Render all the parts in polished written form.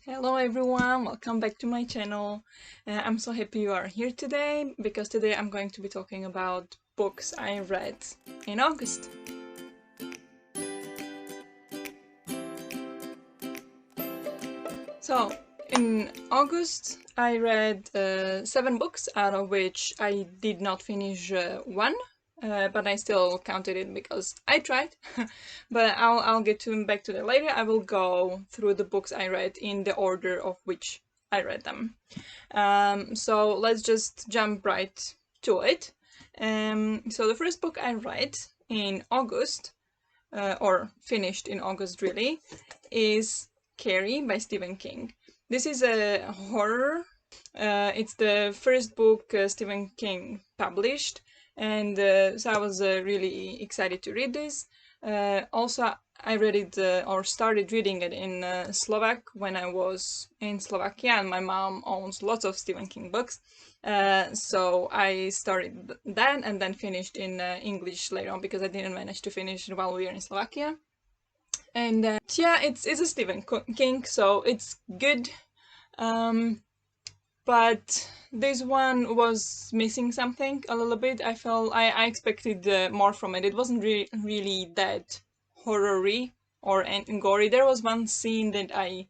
Hello everyone, welcome back to my channel. I'm so happy you are here today because today I'm going to be talking about books I read in August. So, in August I read 7 books, out of which I did not finish one. But I still counted it because I tried. But I'll get back to that later. I will go through the books I read in the order of which I read them. So let's just jump right to it. So the first book I read in August, or finished in August really, is Carrie by Stephen King. This is a horror. It's the first book Stephen King published, and so I was really excited to read this. Also, I read it or started reading it in Slovak when I was in Slovakia, and my mom owns lots of Stephen King books. So I started that and then finished in English later on because I didn't manage to finish it while we were in Slovakia. And yeah, it's a Stephen King, so it's good. But this one was missing something a little bit. I expected more from it. It wasn't really that horror-y or gory. There was one scene that I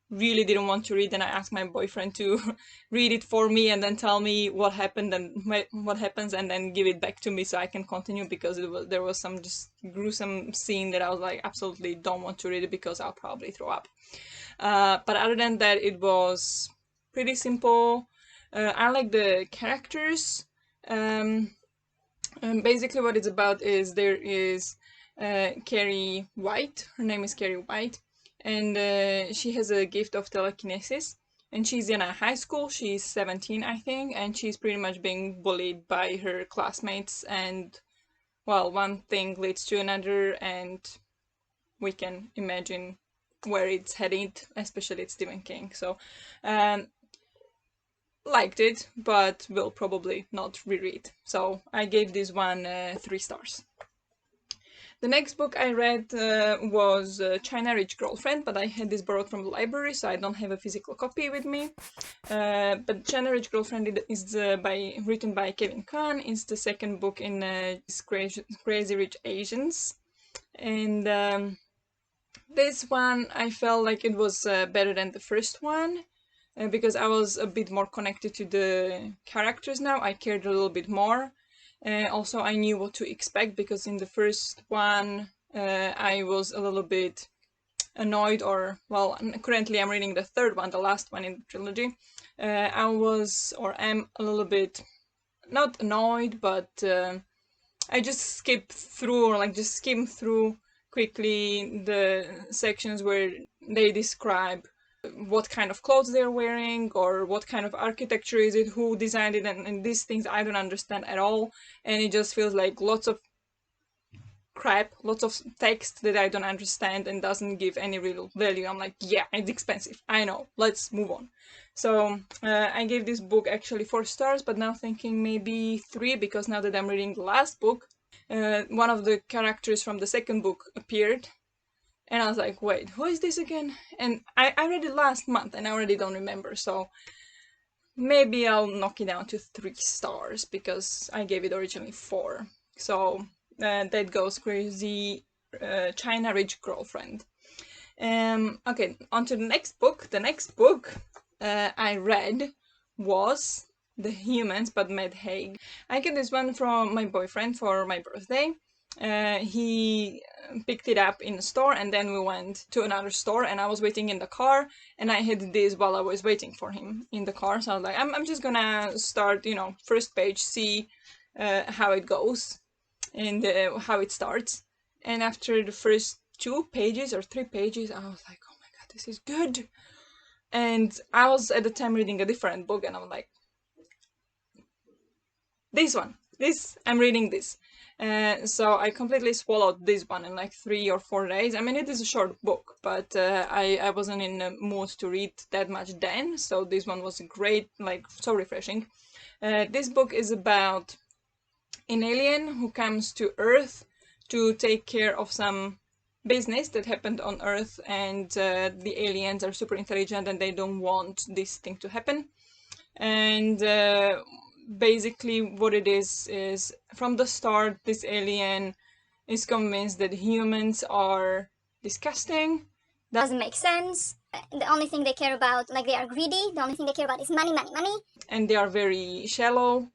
really didn't want to read, and I asked my boyfriend to read it for me and then tell me what happened and what happens, and then give it back to me so I can continue, because there was some just gruesome scene that I was like, absolutely don't want to read it because I'll probably throw up. But other than that, it was pretty simple. I like the characters. Basically what it's about is there is Carrie White. Her name is Carrie White, and she has a gift of telekinesis. And she's in a high school. She's 17, I think, and she's pretty much being bullied by her classmates. And well, one thing leads to another, and we can imagine where it's headed, especially it's Stephen King. So, liked it, but will probably not reread. So I gave this one 3 stars. The next book I read was China Rich Girlfriend, but I had this borrowed from the library, so I don't have a physical copy with me. But China Rich Girlfriend is written by Kevin Kwan. It's the second book in Crazy Rich Asians. And this one, I felt like it was better than the first one. Because I was a bit more connected to the characters now. I cared a little bit more. Also, I knew what to expect, because in the first one I was a little bit annoyed, or, well, currently I'm reading the third one, the last one in the trilogy. I was, or am, a little bit, not annoyed, but I just skipped through, or like just skim through quickly the sections where they describe what kind of clothes they're wearing, or what kind of architecture is it, who designed it, and these things I don't understand at all, and it just feels like lots of crap, lots of text that I don't understand and doesn't give any real value. I'm like, yeah, it's expensive, I know, let's move on. So I gave this book actually 4 stars, but now thinking maybe 3, because now that I'm reading the last book, one of the characters from the second book appeared. And I was like, wait, who is this again? And I read it last month and I already don't remember, so maybe I'll knock it down to 3 stars, because I gave it originally 4. So that goes Crazy China Rich Girlfriend. Okay, on to the next book. The next book I read was The Humans, but Matt Haig. I get this one from my boyfriend for my birthday. He picked it up in the store, and then we went to another store, and I was waiting in the car, and I had this while I was waiting for him in the car. So I was like, I'm just gonna start, first page, see how it goes, and how it starts. And after the first 2 pages or 3 pages, I was like, oh my god, this is good. And I was at the time reading a different book, and I was like, I'm reading this. So I completely swallowed this one in like 3 or 4 days. I mean, it is a short book, but I wasn't in the mood to read that much then, so this one was great, like so refreshing. This book is about an alien who comes to Earth to take care of some business that happened on Earth, and the aliens are super intelligent and they don't want this thing to happen. And basically what it is from the start this alien is convinced that humans are disgusting. That doesn't make sense. The only thing they care about, like, they are greedy. The only thing they care about is money, money, money. And they are very shallow,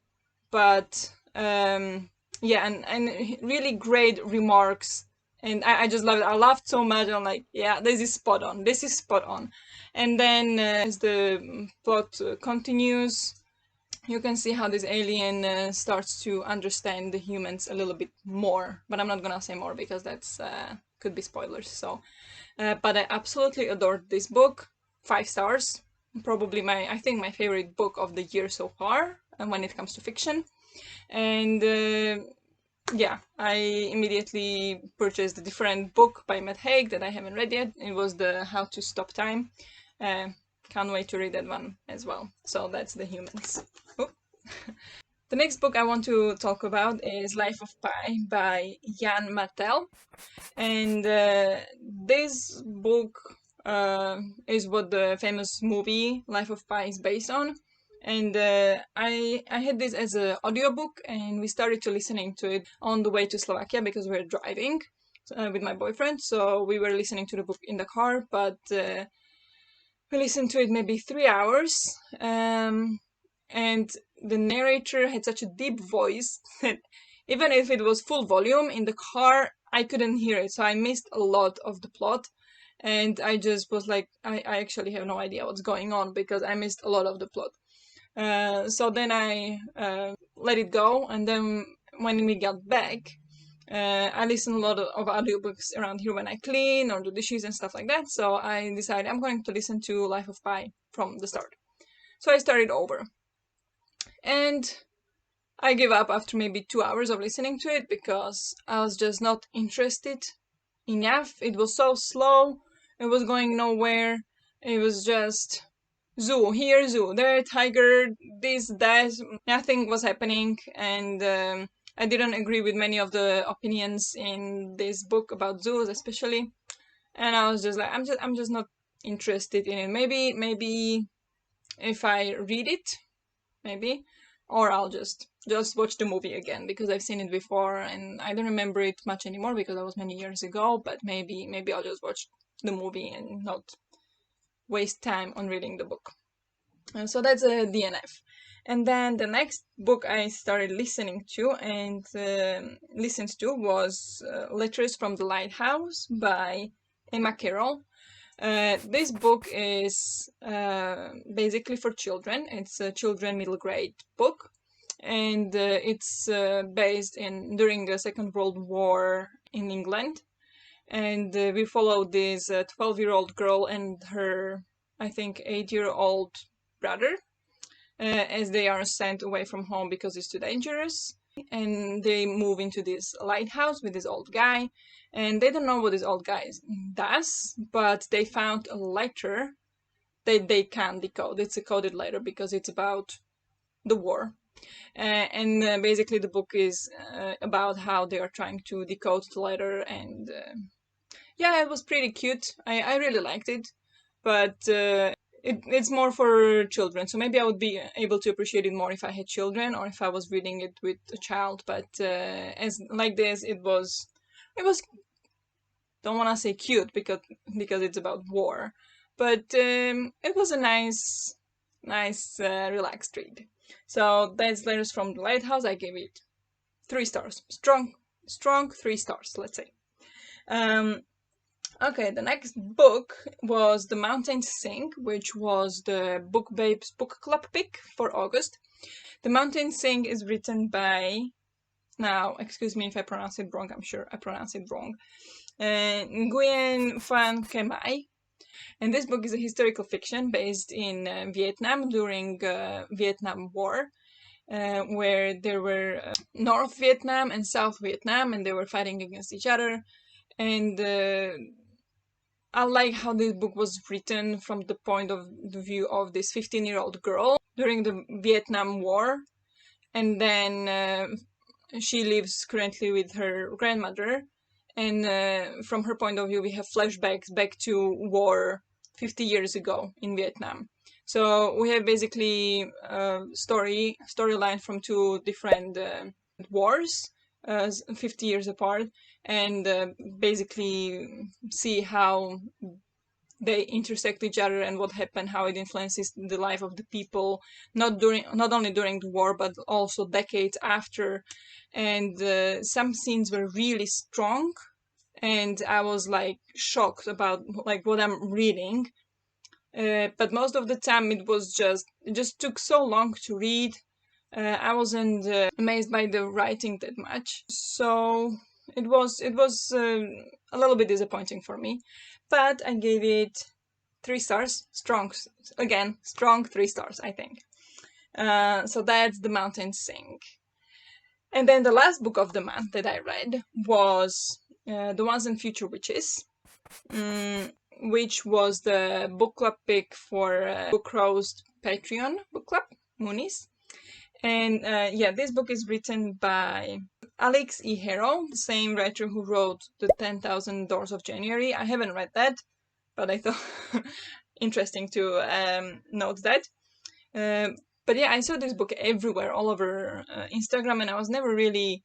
but yeah, and really great remarks. And I just love it. I laughed so much. I'm like, yeah, this is spot on. This is spot on. And then as the plot continues, you can see how this alien starts to understand the humans a little bit more. But I'm not gonna say more because that's could be spoilers. So, but I absolutely adored this book. 5 stars. Probably I think my favorite book of the year so far, when it comes to fiction. And yeah, I immediately purchased a different book by Matt Haig that I haven't read yet. It was the How to Stop Time. Can't wait to read that one as well. So that's The Humans. The next book I want to talk about is Life of Pi by Jan Martel. And this book is what the famous movie Life of Pi is based on. And I had this as an audiobook, and we started to listening to it on the way to Slovakia because we were driving with my boyfriend. So we were listening to the book in the car, but we listened to it maybe 3 hours. And the narrator had such a deep voice that even if it was full volume in the car, I couldn't hear it. So I missed a lot of the plot. And I just was like, I actually have no idea what's going on because I missed a lot of the plot. So then I let it go, and then when we got back, I listen a lot of audiobooks around here when I clean or do dishes and stuff like that. So I decided I'm going to listen to Life of Pi from the start. So I started over. And I gave up after maybe 2 hours of listening to it because I was just not interested enough. It was so slow. It was going nowhere. It was just zoo here, zoo there, tiger, this, that. Nothing was happening, and I didn't agree with many of the opinions in this book about zoos, especially. And I was just like, I'm just not interested in it. Maybe if I read it, maybe, or I'll just watch the movie again because I've seen it before and I don't remember it much anymore because that was many years ago. But maybe I'll just watch the movie and not waste time on reading the book. So that's a DNF. And then the next book I started listening to and listened to was Letters from the Lighthouse by Emma Carroll. This book is basically for children. It's a children middle grade book, and it's based in during the Second World War in England. And we follow this 12-year-old girl and her, I think, 8-year-old brother as they are sent away from home because it's too dangerous. And they move into this lighthouse with this old guy, and they don't know what this old guy does, but they found a letter that they can decode. It's a coded letter because it's about the war. And basically the book is about how they are trying to decode the letter, and yeah, it was pretty cute. I really liked it, but it's more for children, so maybe I would be able to appreciate it more if I had children or if I was reading it with a child. But as like this, it was don't want to say cute because it's about war, but it was a nice relaxed read. So that's Letters from the Lighthouse. I gave it 3 stars, strong 3 stars, let's say. Okay, the next book was The Mountains Sing, which was the Book Babes Book Club pick for August. The Mountains Sing is written by, now, excuse me if I pronounce it wrong, I'm sure I pronounce it wrong, Nguyen Phan Khmer. And this book is a historical fiction based in Vietnam during Vietnam War, where there were North Vietnam and South Vietnam, and they were fighting against each other. And I like how this book was written from the point of the view of this 15-year-old girl during the Vietnam War. And then she lives currently with her grandmother. and from her point of view, we have flashbacks back to war 50 years ago in Vietnam. So we have basically storyline from two different wars, 50 years apart, and basically see how they intersect each other and what happened, how it influences the life of the people, not only during the war but also decades after. And some scenes were really strong, and I was like shocked about like what I'm reading. But most of the time it just took so long to read. I wasn't amazed by the writing that much, so it was a little bit disappointing for me. But I gave it 3 stars, strong 3 stars, I think. So that's The Mountains Sing. And then the last book of the month that I read was The Once and Future Witches, which was the book club pick for Book Roast Patreon book club, Moonies. And yeah, this book is written by Alex E. Harrow, the same writer who wrote The 10,000 Doors of January. I haven't read that, but I thought interesting to note that. But yeah, I saw this book everywhere, all over Instagram, and I was never really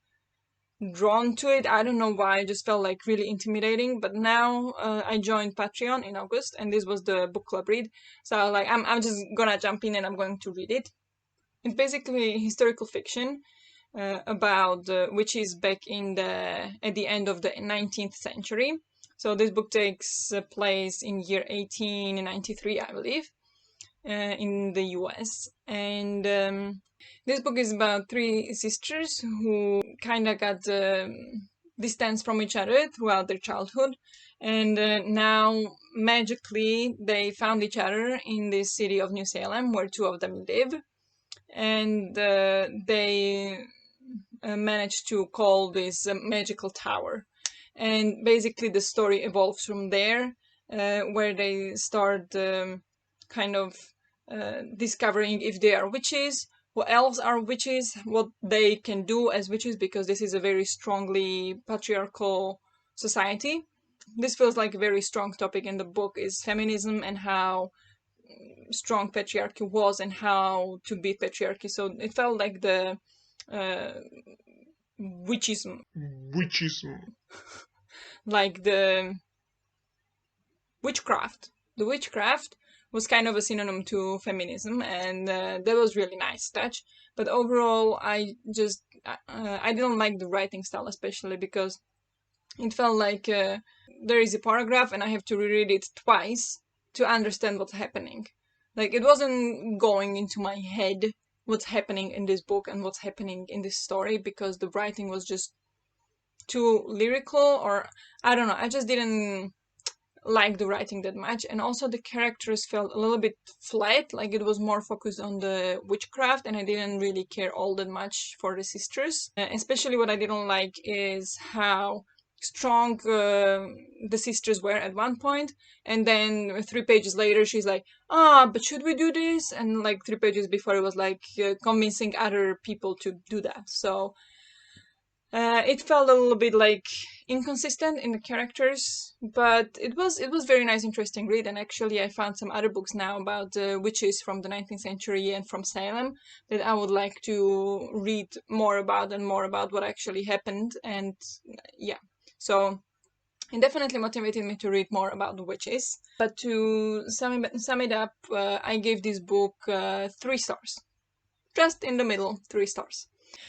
drawn to it. I don't know why, I just felt like really intimidating. But now I joined Patreon in August, and this was the book club read. So I was like, I'm just gonna jump in and I'm going to read it. It's basically historical fiction about witches back at the end of the 19th century. So this book takes place in year 1893, I believe, in the US. And this book is about 3 sisters who kind of got distance from each other throughout their childhood. And now, magically, they found each other in the city of New Salem, where 2 of them live. And they managed to call this magical tower. And basically the story evolves from there, where they start kind of discovering if they are witches, what else are witches, what they can do as witches, because this is a very strongly patriarchal society. This feels like a very strong topic in the book, is feminism and how strong patriarchy was and how to beat patriarchy. So it felt like the witchism, like the witchcraft. The witchcraft was kind of a synonym to feminism, and that was really nice touch. But overall, I didn't like the writing style, especially because it felt like there is a paragraph and I have to reread it twice to understand what's happening. Like, it wasn't going into my head what's happening in this book and what's happening in this story, because the writing was just too lyrical, or I don't know, I just didn't like the writing that much. And also the characters felt a little bit flat, like it was more focused on the witchcraft, and I didn't really care all that much for the sisters. Especially what I didn't like is how strong the sisters were at one point, and then 3 pages later she's like, but should we do this? And like 3 pages before it was like convincing other people to do that. So it felt a little bit like inconsistent in the characters, but it was very nice, interesting read. And actually I found some other books now about witches from the 19th century and from Salem that I would like to read more about, and more about what actually happened. And yeah, so it definitely motivated me to read more about the witches. But to sum it up, I gave this book 3 stars. Just in the middle, 3 stars.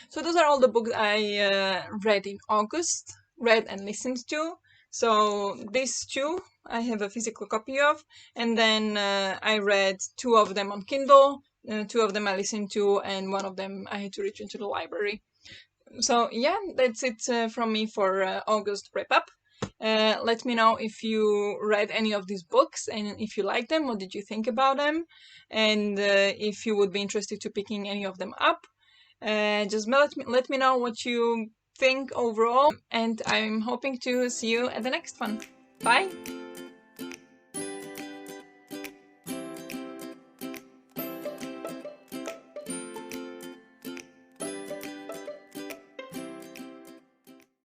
So those are all the books I read in August, read and listened to. So these 2 I have a physical copy of, and then I read 2 of them on Kindle, 2 of them I listened to, and 1 of them I had to return to the library. So yeah, that's it from me for August wrap-up. Let me know if you read any of these books, and if you like them, what did you think about them, and if you would be interested to picking any of them up. Just let me know what you think overall, and I'm hoping to see you at the next one. Bye!